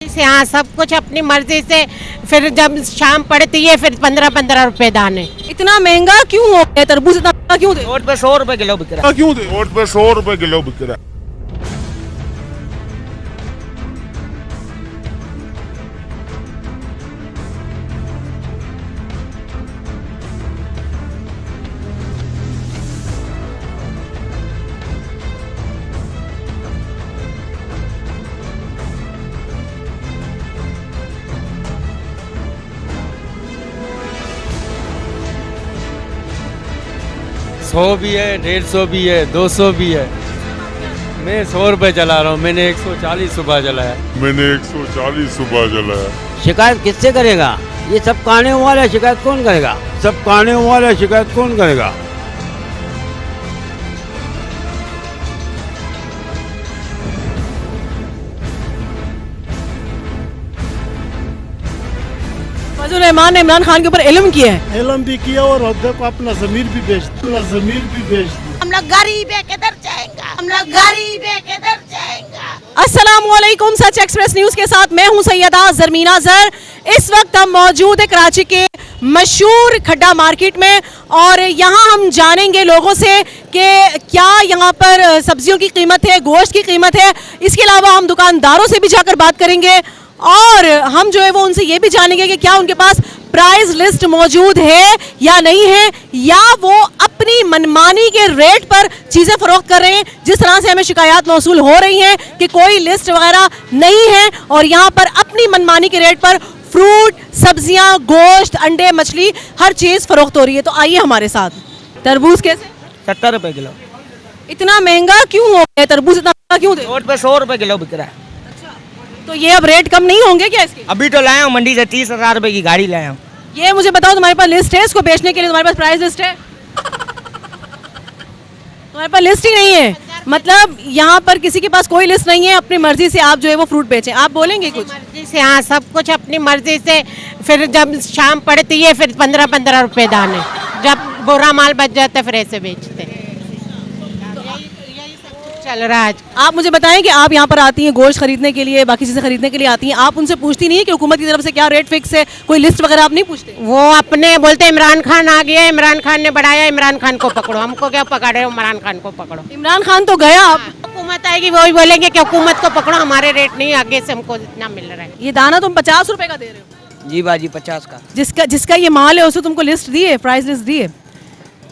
से हाँ, सब कुछ अपनी मर्जी से। फिर जब शाम पड़ती है फिर 15-15 रुपए दाने। इतना महंगा क्यों हो गया तरबूज, इतना महंगा क्यों दे? रोड पे 100 रुपए किलो बिक रहा है। क्यों दे? रोड पे 100 रुपए किलो बिक रहा है। सौ भी है, 150 भी है, 200 भी है। मैं 100 रुपए चला रहा हूँ, मैंने 140 सुबह चलाया। मैंने 140 सुबह जलाया। शिकायत किससे करेगा? ये सब काने वाला है, शिकायत कौन करेगा? सब काने वाला है, शिकायत कौन करेगा? फजल रहमान ने इमरान खान के ऊपर इल्म किया है। इल्म भी किया और अहदे को अपना ज़मीर भी बेच दिया। हम लोग गरीब है, किधर जाएंगे? हम लोग गरीब है, किधर जाएंगे? अस्सलामुअलैकुम, सच एक्सप्रेस न्यूज के साथ मैं हूं सैयदा जरमीना जर। इस वक्त हम मौजूद है कराची के मशहूर खड्डा मार्केट में और यहाँ हम जानेंगे लोगों से कि क्या यहाँ पर सब्जियों की कीमत है, गोश्त की कीमत है। इसके अलावा हम दुकानदारों से भी जाकर बात करेंगे और हम जो है वो उनसे ये भी जानेंगे कि क्या उनके पास प्राइस लिस्ट मौजूद है या नहीं है, या वो अपनी मनमानी के रेट पर चीज़ें फरोख्त कर रहे हैं। जिस तरह से हमें शिकायत मौसूल हो रही हैं कि कोई लिस्ट वगैरह नहीं है और यहाँ पर अपनी मनमानी के रेट पर फ्रूट, सब्जियाँ, गोश्त, अंडे, मछली हर चीज़ फरोख्त हो रही है। तो आइए हमारे साथ। तरबूज कैसे? 70 रुपए किलो। इतना महंगा क्यों हो गया तरबूज, इतना महंगा क्यों दे? रोड पे 100 रुपए किलो बिक रहा है। तो ये अब रेट कम नहीं होंगे क्या इसके? अभी तो लाया हूँ मंडी से 30,000 रुपए की गाड़ी लाया हूँ। ये मुझे बताओ, तुम्हारे पास लिस्ट है इसको बेचने के लिए? तुम्हारे पास प्राइस लिस्ट है? तुम्हारे पास लिस्ट ही नहीं है, मतलब यहाँ पर किसी के पास कोई लिस्ट नहीं है। अपनी मर्जी से आप जो है वो फ्रूट बेचें। आप बोलेंगे कुछ? मर्जी से हाँ, सब कुछ अपनी मर्जी से। फिर जब शाम पड़ती है फिर 15-15 रुपए दाने। जब बुरा माल बच जाता है फिर ऐसे बेचते हैं। यही सब कुछ चल रहा है आज। आप मुझे बताएं कि आप यहाँ पर आती हैं गोश्त खरीदने के लिए, बाकी चीज़ें खरीदने के लिए आती हैं, आप उनसे पूछती नहीं है कि हुकूमत की तरफ से क्या रेट फिक्स है? कोई लिस्ट वगैरह आप नहीं पूछते? वो अपने बोलते इमरान खान आ गया, इमरान खान ने बढ़ाया, इमरान खान को पकड़ो। हमको क्या पकड़े, इमरान खान को पकड़ो। इमरान खान तो गया, आप हुकूमत आएगी वही बोलेंगे कि हुकूमत को पकड़ो, हमारे रेट नहीं आगे से हमको जितना मिल रहा है। ये दाना तुम 50 रुपए का दे रहे हो? जी बाजी 50 का। जिसका ये माल है उसको तुमको लिस्ट दी है, प्राइस लिस्ट दी है?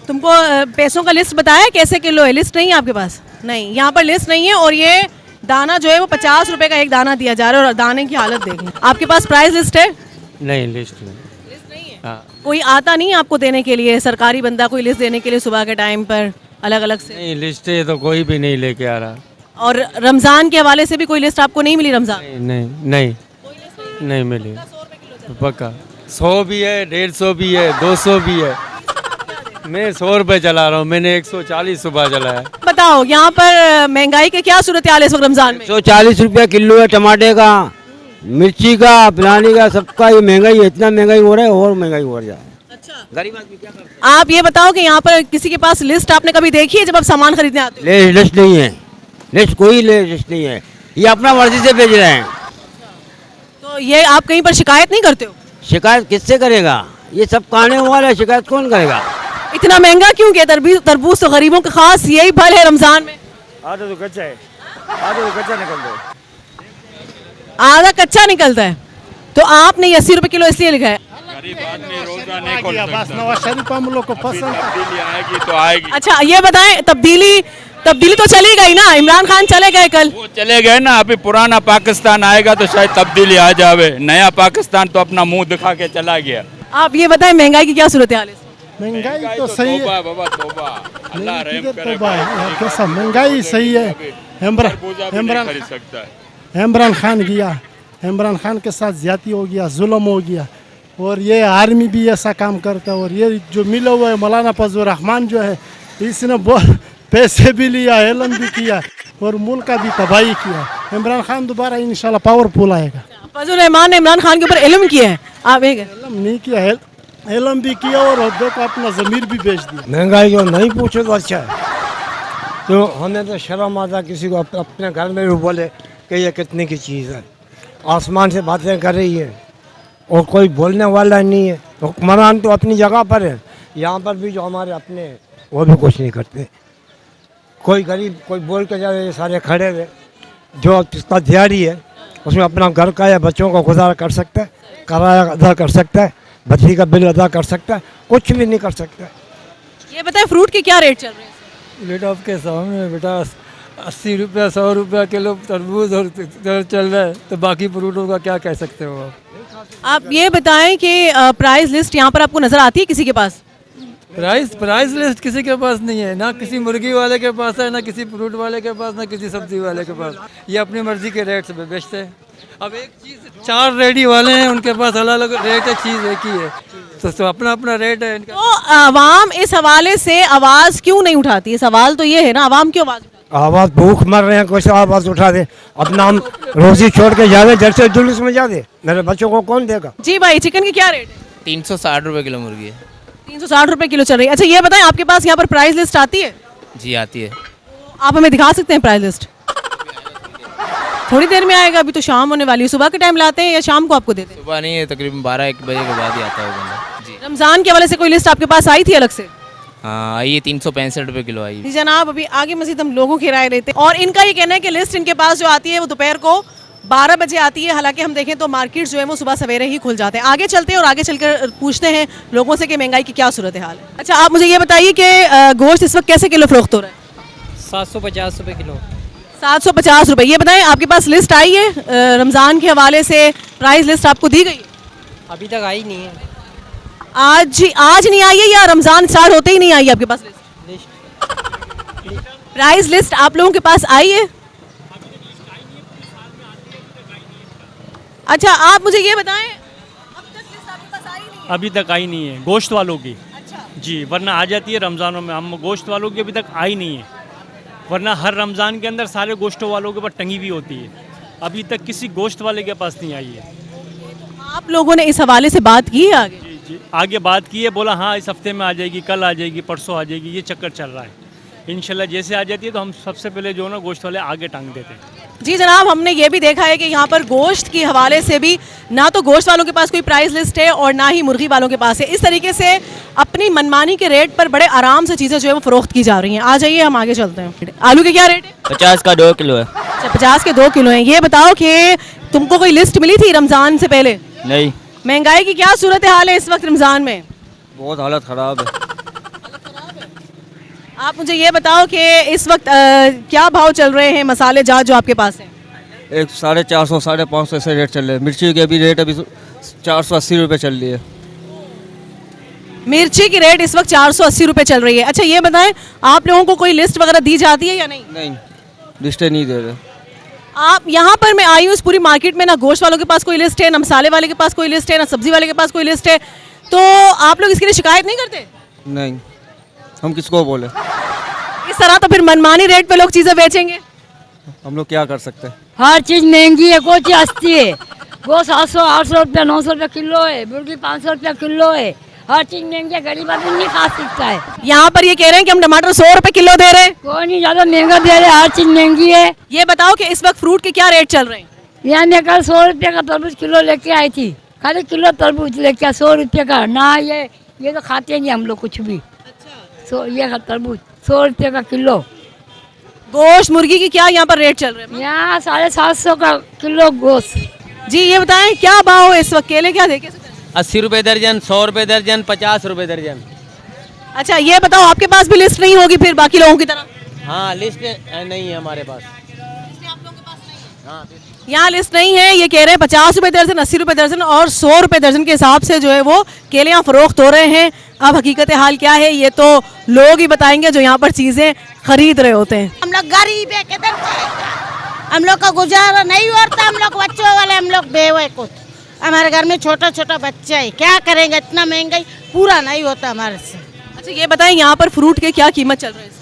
तुमको पैसों का लिस्ट बताया कैसे किलो है? लिस्ट नहीं है आपके पास? नहीं, यहाँ पर लिस्ट नहीं है। और ये दाना जो है वो 50 रुपए का एक दाना दिया जा रहा है और दाने की हालत देखें। आपके पास प्राइस लिस्ट है? नहीं, लिस्ट नहीं। लिस्ट नहीं है? हाँ। कोई आता नहीं है आपको देने के लिए, सरकारी बंदा कोई लिस्ट देने के लिए सुबह के टाइम पर अलग अलग से? नहीं, लिस्ट है तो कोई भी नहीं लेके आ रहा। और रमज़ान के हवाले से भी कोई लिस्ट आपको नहीं मिली? रमज़ान नहीं नहीं नहीं मिली पक्का। 100 भी है, 150 भी है, 200 भी है। मैं 100 रुपए चला रहा हूँ, मैंने 140 सुबह चलाया। बताओ यहाँ पर महंगाई के क्या सूरत हाल है इस वक्त रमज़ान में? 140 रुपया किलो है टमाटे का, मिर्ची का, पिलानी का, सबका ये महंगाई है। इतना महंगाई हो रहा है और महंगाई हो रहा है। अच्छा, गरीब आदमी क्या करता आप ये बताओ कि यहाँ पर किसी के पास लिस्ट आपने कभी देखी है जब आप सामान खरीदने आते हो? है? लिस्ट नहीं है, लिस्ट कोई लिस्ट नहीं है। ये अपना मर्जी से बेच रहे हैं। तो ये आप कहीं पर शिकायत नहीं करते हो? शिकायत किससे करेगा? ये सब काने वाला है, शिकायत कौन करेगा? इतना महंगा क्यों किया? तरबूज तो गरीबों का खास यही फल है रमजान में। आधा तो कच्चा है, आधा तो कच्चा निकलता है। आधा कच्चा निकलता है तो आपने 80 रुपए किलो इसलिए लिखा है? गरीब आदमी रोजा नहीं खोल बस सकता। नवाज शरीफ हम लोग को पसंद है। तब्दीली आएगी तो आएगी। अच्छा ये बताएं, तब्दीली तो चली गई ना? इमरान खान चले गए कल। वो चले गए ना, अभी पुराना पाकिस्तान आएगा तो शायद तब्दीली आ जावे। नया पाकिस्तान तो अपना मुंह दिखा के चला गया। आप ये बताएं महंगाई की क्या सूरत हाल है? महंगाई तो सही है, तौबा बाबा तौबा, अल्लाह रहम करे। तौबा है, कैसा महंगाई सही है। खरबूजा भी नहीं खरीद सकता है। इमरान खान गया, इमरान खान के साथ ज्यादती हो गया, जुल्म हो गया। और ये आर्मी भी ऐसा काम करता है। और ये जो मिला हुआ है मौलाना फजल रहमान जो है, इसने पैसे भी लिया, एलन भी किया और मुल्क का भी तबाही किया। इमरान खान दोबारा इंशाल्लाह पावरफुल आएगा। फजल रहमान ने इमरान खान के ऊपर इल्म किया है, आप एलम नहीं किया, एलम भी किया और अहदे को अपना ज़मीर भी बेच दिया। महंगाई को नहीं पूछो तो अच्छा है। तो हमें तो शर्म आता किसी को अपने घर में भी बोले कि ये कितने की चीज़ है। आसमान से बातें कर रही है और कोई बोलने वाला नहीं है। हुक्मरान तो अपनी जगह पर है, यहाँ पर भी जो हमारे अपने हैं, वो भी कुछ नहीं करते। कोई गरीब कोई बोल के जा रहे, ये सारे खड़े हुए। जो जिसका दिहाड़ी है उसमें अपना घर का या बच्चों का गुजारा कर सकता है, किराया अदा कर सकता है, बच्ची का बिल अदा कर सकता है, कुछ भी नहीं कर सकता है। ये बताएं फ्रूट के क्या रेट चल रहे हैं? बेटा आपके सामने बेटा 80 रुपया 100 रुपया किलो तरबूज और चल रहा है, तो बाकी फ्रूटों का क्या कह सकते हो आप? आप ये बताएं कि प्राइस लिस्ट यहाँ पर आपको नजर आती है किसी के पास? प्राइस लिस्ट किसी के पास नहीं है, ना किसी मुर्गी वाले के पास है, ना किसी फ्रूट वाले के पास, ना किसी सब्जी वाले के पास। ये अपनी मर्जी के रेट से बेचते हैं। अब एक चीज़ 4 रेडी वाले हैं, उनके पास अलग अलग रेट है, चीज़ एक ही है, तो अपना अपना रेट है इनका। तो आवाम इस हवाले से आवाज़ क्यों नहीं उठाती है? सवाल तो ये है ना, आवाम क्यों आवाज़ भूख मर रहे हैं, कैसे आवाज़ उठा दे? अपना हम रोजी छोड़ के जा रहे, जड़ से जुलूस में जा दे, मेरे बच्चों को कौन देगा? जी भाई, चिकन की क्या रेट है? 360 रुपये किलो मुर्गी है। 360 रुपए किलो चल रही है। अच्छा ये बताएं, आपके पास यहाँ पर प्राइस लिस्ट आती है? जी आती है। आप हमें दिखा सकते हैं प्राइस लिस्ट? थोड़ी देर में आएगा, अभी तो शाम होने वाली है। सुबह के टाइम लाते हैं या शाम को आपको देते हैं? सुबह नहीं है, तकरीबन 12-1 बजे के बाद ही आता है वो बंदा। जी रमज़ान के हवाले से कोई लिस्ट आपके पास आई थी अलग से? हाँ आई है, 365 रुपये किलो आई। जी जनाब, अभी आगे मजीद हम लोगों की राय लेते हैं। और इनका ये कहना है कि लिस्ट इनके पास जो आती है वो दोपहर को 12 बजे आती है। हालांकि हम देखें तो मार्केट जो है वो सुबह सवेरे ही खुल जाते हैं। आगे चलते हैं और आगे चलकर पूछते हैं लोगों से कि महंगाई की क्या सूरत हाल है। अच्छा आप मुझे ये बताइए कि गोश्त इस वक्त कैसे किलो फरोख्त हो रहा है? 750 रुपये किलो। 750 रुपये। ये बताएं, आपके पास लिस्ट आई है रमज़ान के हवाले से? प्राइस लिस्ट आपको दी गई? अभी तक आई नहीं है आज नहीं आई है या रमज़ान स्टार्ट होते ही नहीं आई है आपके पास लिस्ट? प्राइस लिस्ट आप लोगों के पास आई है? अच्छा आप मुझे ये बताएं, अब तक लिस्ट आपके पास आई नहीं है? अभी तक आई नहीं है गोश्त वालों की। अच्छा जी, वरना आ जाती है रमज़ानों में। हम गोश्त वालों की अभी तक आई नहीं है, वरना हर रमज़ान के अंदर सारे गोश्तों वालों के ऊपर टंगी हुई होती है। अभी तक किसी गोश्त वाले के पास नहीं आई है। आप लोगों ने इस हवाले से बात की है आगे? जी आगे बात की है, बोला हाँ इस हफ्ते में आ जाएगी, कल आ जाएगी, परसों आ जाएगी, ये चक्कर चल रहा है। इंशाल्लाह जैसे आ जाती है तो हम सबसे पहले जो ना गोश्त वाले आगे टांग देते हैं। जी जनाब, हमने ये भी देखा है कि यहाँ पर गोश्त के हवाले से भी ना तो गोश्त वालों के पास कोई प्राइस लिस्ट है और ना ही मुर्गी वालों के पास है। इस तरीके से अपनी मनमानी के रेट पर बड़े आराम से चीज़ें जो है वो फरोख्त की जा रही हैं। आ जाइए हम आगे चलते हैं। आलू के क्या रेट है? 50 का 2 किलो है। अच्छा 50 के 2 किलो हैं। ये बताओ कि तुमको कोई लिस्ट मिली थी रमज़ान से पहले? नहीं। महंगाई की क्या सूरत हाल है इस वक्त रमज़ान में? बहुत हालत ख़राब है। आप मुझे ये बताओ कि इस वक्त क्या भाव चल रहे हैं मसाले जात जो आपके पास हैं? 450 550 ऐसे रेट चल रहे हैं। मिर्ची के भी रेट अभी 480 रुपये चल रही है। मिर्ची की रेट इस वक्त 480 रुपये चल रही है। अच्छा ये बताएं, आप लोगों को कोई लिस्ट वगैरह दी जाती है या नहीं? नहीं, लिस्टें नहीं दे रहे। आप यहाँ पर मैं आई हूँ इस पूरी मार्केट में, ना गोश्त वालों के पास कोई लिस्ट है, ना मसाले वाले के पास कोई लिस्ट है, ना सब्जी वाले के पास कोई लिस्ट है, तो आप लोग इसके लिए शिकायत नहीं करते? नहीं, हम किसको बोले? इस तरह तो फिर मनमानी रेट पे लोग चीज़ें बेचेंगे। हम लोग क्या कर सकते हैं? हर चीज़ महंगी है, कोई चीज़ सस्ती है। गोश्त 700-800 रुपया 900 रुपया किलो है, मुर्गी 500 रुपया किलो है। हर चीज़ महंगी है, गरीब आदमी नहीं खा सकता है। यहाँ पर ये कह रहे हैं कि हम टमाटर 100 रुपये किलो दे रहे हैं। कोई नहीं ज़्यादा महंगा दे रहे, हर चीज़ महंगी है। ये बताओ कि इस वक्त फ्रूट के क्या रेट चल रहे हैं? यहाँ मैं कल 100 रुपये का तरबूज किलो लेके आई थी, खाली किलो तरबूज लेके 100 रुपये का। ना ये तो खाते नहीं हम लोग कुछ भी। अच्छा ये तरबूज 100 रुपये का किलो। गोश्त मुर्गी की क्या यहाँ पर रेट चल रहे हैं? यहाँ 750 का किलो गोश्त। जी ये बताएं क्या भाव है इस वक्त? केले क्या देखे? 80 रुपये दर्जन, 100 रुपये दर्जन, 50 रुपये दर्जन। अच्छा ये बताओ, आपके पास भी लिस्ट नहीं होगी फिर बाकी लोगों की तरह? हाँ लिस्ट नहीं है हमारे पास। यहाँ लिस्ट नहीं है। ये कह रहे हैं 50 रुपये दर्जन, 80 रुपये दर्जन और 100 रुपये दर्जन के हिसाब से जो है वो केले यहाँ फरोख्त हो रहे हैं। अब हकीकत हाल क्या है ये तो लोग ही बताएंगे जो यहाँ पर चीज़ें खरीद रहे होते हैं। हम लोग गरीब है, किधर जाएगा? हम लोग का गुजारा नहीं होता। हम लोग बच्चों वाले, हम लोग बेवे कुछ। हमारे घर में छोटा छोटा बच्चा है, क्या करेंगे? इतना महंगाई पूरा नहीं होता हमारे से। अच्छा ये बताएं, यहाँ पर फ्रूट के क्या कीमत चल रही है?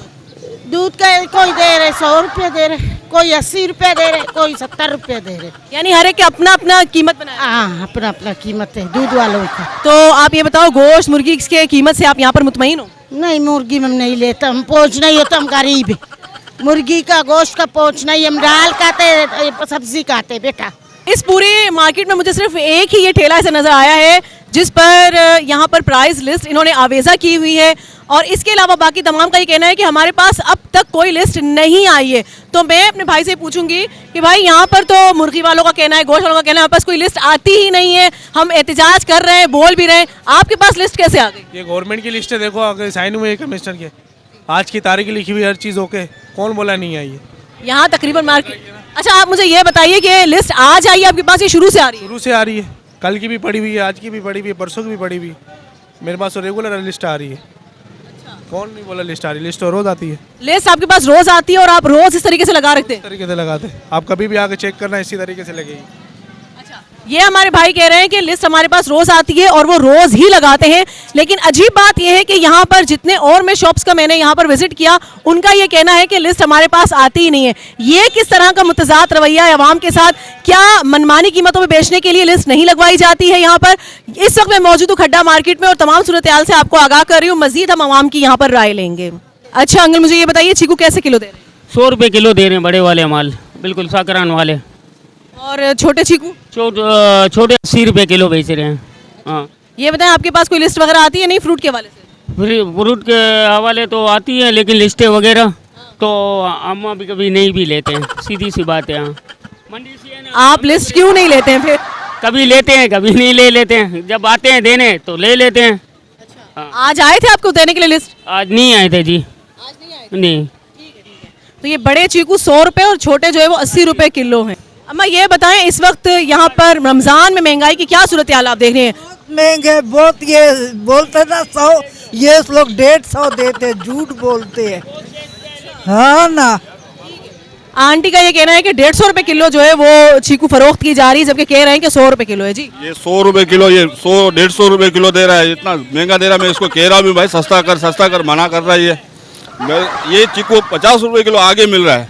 दूध का कोई दे रहे 100 रुपये दे रहे, कोई 80 रुपये दे रहे, कोई 70 रुपये दे रहे। यानी हर एक के अपना अपना कीमत बनाया? हाँ अपना अपना कीमत है दूध वालों का। तो आप ये बताओ, गोश्त मुर्गी के कीमत से आप यहाँ पर मुतमईन हो? नहीं, मुर्गी में हम नहीं लेता, हम पहुँच नहीं होता, हम गरीब है। मुर्गी का गोश्त का पहुँच नहीं, हम दाल खाते सब्जी खाते बेटा। इस पूरी मार्केट में मुझे सिर्फ एक ही ये ठेला ऐसा नजर आया है जिस पर यहाँ पर प्राइस लिस्ट इन्होंने आवेजा की हुई है, और इसके अलावा बाकी तमाम का ये कहना है कि हमारे पास अब तक कोई लिस्ट नहीं आई है। तो मैं अपने भाई से पूछूंगी कि भाई यहाँ पर तो मुर्गी वालों का कहना है, गोश्त वालों का कहना है, हमारे पास कोई लिस्ट आती ही नहीं है, हम एहतजाज कर रहे हैं, बोल भी रहे हैं, आपके पास लिस्ट कैसे आ गई? ये गवर्नमेंट की लिस्ट है, देखो अगर साइन हुए कमिश्नर के, आज की तारीख लिखी हुई हर चीज़ ओके, कौन बोला नहीं आई है? यहाँ तकरीबन मार्केट। अच्छा, आप मुझे ये बताइए कि लिस्ट आज आई है आपके पास, ये शुरू से आ रही है? शुरू से आ रही है, कल की भी पड़ी हुई है, आज की भी पड़ी हुई है, परसों की भी पड़ी हुई है, मेरे पास तो रेगुलर लिस्ट आ रही है। कौन नहीं बोला लिस्ट आ रही, लिस्ट तो रोज आती है। लिस्ट आपके पास रोज आती है और आप रोज इस तरीके से लगा रखते हैं? इस तरीके से लगाते हैं, आप कभी भी आके चेक करना, इसी तरीके से लगेगी। ये हमारे भाई कह रहे हैं कि लिस्ट हमारे पास रोज आती है और वो रोज ही लगाते हैं, लेकिन अजीब बात यह है कि यहाँ पर जितने और मैं शॉप्स का मैंने यहाँ पर विजिट किया, उनका ये कहना है कि लिस्ट हमारे पास आती ही नहीं है। ये किस तरह का मुतज़ाद रवैया है अवाम के साथ? क्या मनमानी कीमतों में बेचने के लिए लिस्ट नहीं लगवाई जाती है यहाँ पर? इस वक्त मैं मौजूद हूँ खड्डा मार्केट में और तमाम सूरत हाल से आपको आगाह कर रही हूँ। मजीद हम आवाम की यहाँ पर राय लेंगे। अच्छा अंकल, मुझे ये बताइए चीकू कैसे किलो दे रहे हैं? 100 रुपये किलो दे रहे हैं बड़े वाले माल, बिल्कुल साकरान वाले। और छोटे चीकू? छोटे 80 रुपये किलो बेच रहे हैं। हाँ, ये बताएं आपके पास कोई लिस्ट वगैरह आती है नहीं फ्रूट के हवाले से? फ्रूट के हवाले तो आती है, लेकिन लिस्टें वगैरह तो हम अभी कभी नहीं भी लेते हैं, सीधी सी बात है। हाँ, मंडी से है ना। आप लिस्ट क्यों नहीं लेते हैं फिर? कभी लेते हैं, कभी नहीं ले लेते हैं, जब आते हैं देने तो ले लेते हैं। आज आए थे आपको देने के लिए लिस्ट? आज नहीं आए थे जी। आज नहीं आए थे? नहीं। तो ये बड़े चीकू 100 रुपये और छोटे जो है वो 80 रुपये किलो हैं। अम्मा ये बताएं, इस वक्त यहाँ पर रमज़ान में महंगाई की क्या सूरत हाल आप देख रहे हैं? महंगे बहुत, ये बोलते ना 100, ये लोग 150 देते, झूठ बोलते हैं। हाँ ना। आंटी का ये कहना है कि 150 रुपये किलो जो है वो चीकू फरोख्त की जा रही है, जबकि कह रहे हैं कि 100 रुपये किलो है। जी ये 100 रुपए किलो, ये 100-150 रुपए किलो दे रहा है, इतना महंगा दे रहा है। मैं इसको कह रहा हूँ भाई सस्ता कर, मना कर रहा है ये चीकू 50 रुपए किलो आगे मिल रहा है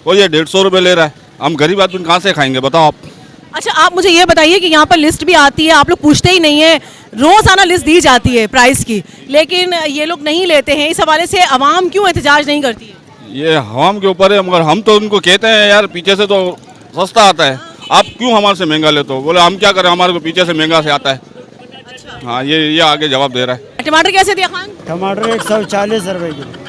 और ये 150 रुपये ले रहा है। हम गरीब आदमी कहाँ से खाएंगे बताओ आप? अच्छा, आप मुझे ये बताइए कि यहाँ पर लिस्ट भी आती है, आप लोग पूछते ही नहीं है, रोजाना लिस्ट दी जाती है प्राइस की, लेकिन ये लोग नहीं लेते हैं। इस हवाले से आवाम क्यों एहतजाज नहीं करती है? ये हवाम के ऊपर है, मगर हम तो उनको कहते हैं यार पीछे से तो सस्ता आता है, आप क्यों हमारे से महंगा लेते हो? बोले हम क्या करें, हमारे को पीछे से महंगा से आता है। हाँ, ये आगे जवाब दे रहा है। टमाटर कैसे दिया खान? टमाटर 140 रुपए किलो।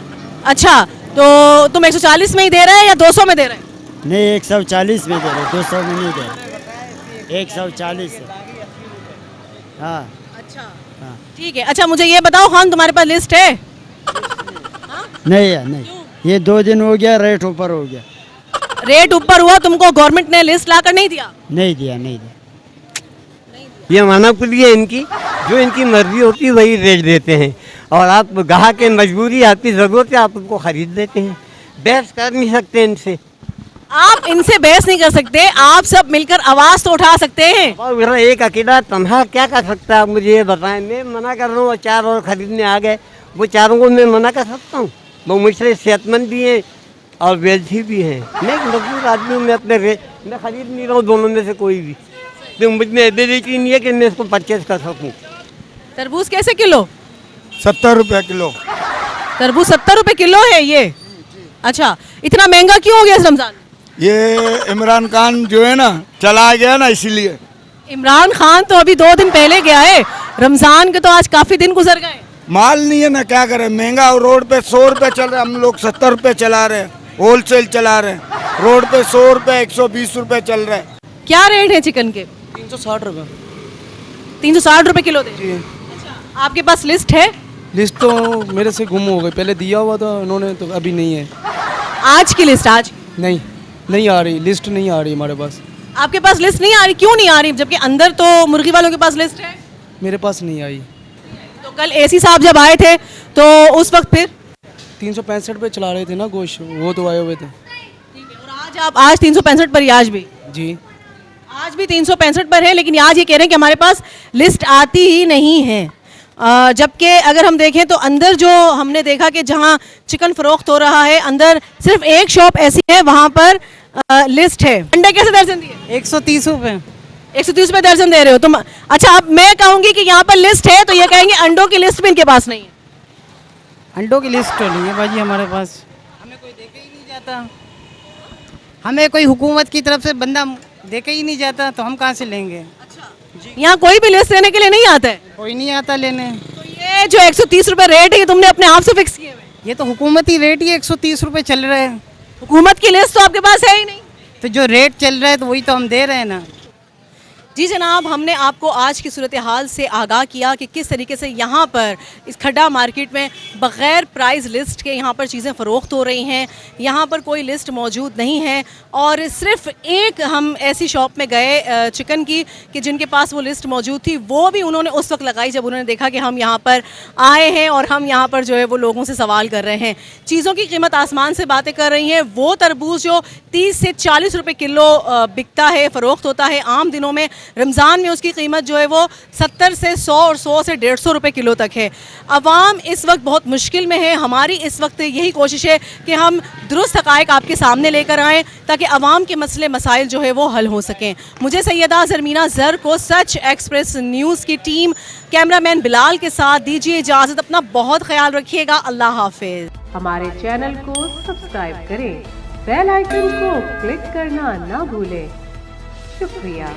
अच्छा, तो तुम 140 में ही दे रहे हैं या 200 में दे रहे हैं? नहीं, 140 में दे रहे, 200 में नहीं दे रहे, 140 है। हाँ अच्छा, हाँ ठीक है। अच्छा मुझे ये बताओ खान, तुम्हारे पास लिस्ट है? नहीं है, नहीं, ये 2 दिन हो गया, रेट ऊपर हो गया। रेट ऊपर हुआ, तुमको गवर्नमेंट ने लिस्ट लाकर नहीं दिया? नहीं दिया, नहीं दिया। ये मानवपुरी है इनकी, जो इनकी मर्जी होती है वही रेट देते हैं, और आप ग्राहक की मजबूरी, आपकी ज़रूरत है, आप उनको खरीद देते हैं। बहस कर नहीं सकते इनसे। आप इनसे बहस नहीं कर सकते, आप सब मिलकर आवाज़ तो उठा सकते हैं। और एक अकेला तनहा क्या कर सकता है, आप मुझे ये बताएं। मैं मना कर रहा हूँ, 4 और खरीदने आ गए, वो चारों को मैं मना कर सकता हूँ? वो मुझसे सेहतमंद भी हैं और वेल्थी भी हैं। मैं एक मजबूर आदमी हूँ, मैं मैं खरीद नहीं रहा हूँ दोनों में से कोई भी, तो मुझ में एबिलिटी नहीं है कि मैं इसको परचेज कर सकूँ। तरबूज कैसे किलो? 70 रुपये किलो। तरबूज 70 रुपये किलो है ये? अच्छा, इतना महंगा क्यों हो गया इस रमजान? ये इमरान खान जो है ना चला गया ना, इसीलिए। इमरान खान तो अभी 2 दिन पहले गया है, रमजान के तो आज काफी दिन गुजर गए। माल नहीं है ना, क्या करें, महंगा। और रोड पे 100 रुपये चल रहे, हम लोग 70 रुपये चला रहे हैं, होलसेल चला रहे हैं। रोड पे 100 रुपये 120 रुपये चल रहे हैं। क्या रेट है चिकन के? 360 रुपये। 360 रुपये किलो दे? अच्छा, आपके पास लिस्ट है? लिस्ट तो मेरे से गुम हो गई, पहले दिया हुआ था उन्होंने, तो अभी नहीं है। आज की लिस्ट? आज नहीं आ रही, लिस्ट नहीं आ रही हमारे पास। आपके पास लिस्ट नहीं आ रही? क्यों नहीं आ रही, जबकि अंदर तो मुर्गी वालों के पास लिस्ट है? मेरे पास नहीं आई। तो कल एसी साहब जब आए थे तो उस वक्त फिर 365 पे चला रहे थे ना गोश्त, वो तो आए हुए थे। और आज 365 पर ही? आज भी जी, आज भी 365 पर है, लेकिन आज ये कह रहे हैं कि हमारे पास लिस्ट आती ही नहीं है। जबकि अगर हम देखें तो अंदर जो हमने देखा कि जहाँ चिकन फरोख्त हो रहा है, अंदर सिर्फ एक शॉप ऐसी है वहाँ पर लिस्ट है। अंडे कैसे दर्जन दिए? 130 रुपये। 130 रुपये दर्जन दे रहे हो तुम? अच्छा, अब मैं कहूँगी कि यहाँ पर लिस्ट है तो ये कहेंगे अंडों की लिस्ट भी इनके पास नहीं है। अंडों की लिस्ट तो नहीं है भाजी हमारे पास, हमें कोई देके ही नहीं जाता। हमें कोई हुकूमत की तरफ से बंदा देखा ही नहीं जाता तो हम कहाँ से लेंगे। यहाँ कोई भी लिस्ट लेने के लिए नहीं आता है? कोई नहीं आता लेने। तो ये जो 130 रुपए रेट है ये तुमने अपने आप से फिक्स किए हुए? ये तो हुकूमती रेट ही 130 रुपए चल रहा है। हुकूमत की लिस्ट तो आपके पास है ही नहीं। तो जो रेट चल रहा है तो वही तो हम दे रहे हैं ना। जी जनाब, हमने आपको आज की सूरत हाल से आगाह किया कि किस तरीके से यहाँ पर इस खड्डा मार्केट में बग़ैर प्राइस लिस्ट के यहाँ पर चीज़ें फ़रोख्त हो रही हैं। यहाँ पर कोई लिस्ट मौजूद नहीं है और सिर्फ एक हम ऐसी शॉप में गए चिकन की कि जिनके पास वो लिस्ट मौजूद थी, वो भी उन्होंने उस वक्त लगाई जब उन्होंने देखा कि हम यहाँ पर आए हैं और हम यहाँ पर जो है वो लोगों से सवाल कर रहे हैं। चीज़ों की कीमत आसमान से बातें कर रही हैं। वो तरबूज जो 30 से 40 रुपये किलो बिकता है, फ़रोख्त होता है आम दिनों में, रमज़ान में उसकी कीमत जो है वो 70 से 100 और 100 से 150 रुपये किलो तक है। अवाम इस वक्त बहुत मुश्किल में है। हमारी इस वक्त यही कोशिश है कि हम दुरुस्त हक़ाइक़ आपके सामने लेकर आएँ ताकि अवाम के मसले मसाइल जो है वो हल हो सकें। मुझे सैयदा ज़रमीना ज़र को सच एक्सप्रेस न्यूज़ की टीम, कैमरामैन बिलाल के साथ दीजिए इजाज़त। अपना बहुत ख्याल रखिएगा। अल्लाह हाफिज़। हमारे चैनल को सब्सक्राइब करें, बेल आइकन को क्लिक करना ना भूलें। शुक्रिया।